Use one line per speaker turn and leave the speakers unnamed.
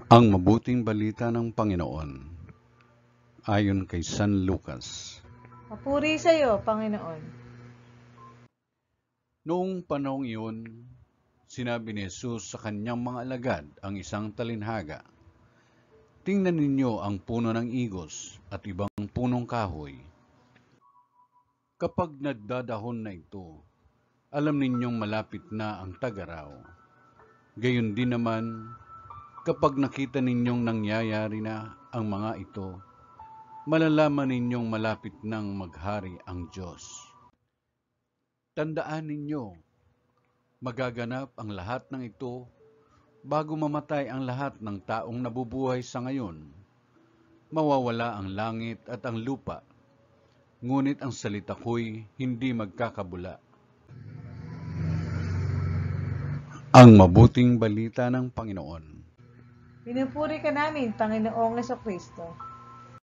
Ang mabuting balita ng Panginoon ayon kay San Lucas.
Papuri sa iyo, Panginoon.
Noong panahong iyon, sinabi ni Jesus sa kanyang mga alagad ang isang talinhaga. Tingnan ninyo ang puno ng igos at ibang punong kahoy. Kapag nagdadahon na ito, alam ninyong malapit na ang tag-araw. Gayon din naman, kapag nakita ninyong nangyayari na ang mga ito, malalaman ninyong malapit nang maghari ang Diyos. Tandaan ninyo, magaganap ang lahat ng ito bago mamatay ang lahat ng taong nabubuhay sa ngayon. Mawawala ang langit at ang lupa, ngunit ang salita ko'y hindi magkakabula. Ang mabuting balita ng Panginoon.
Pinupuri ka namin, Panginoong Kristo.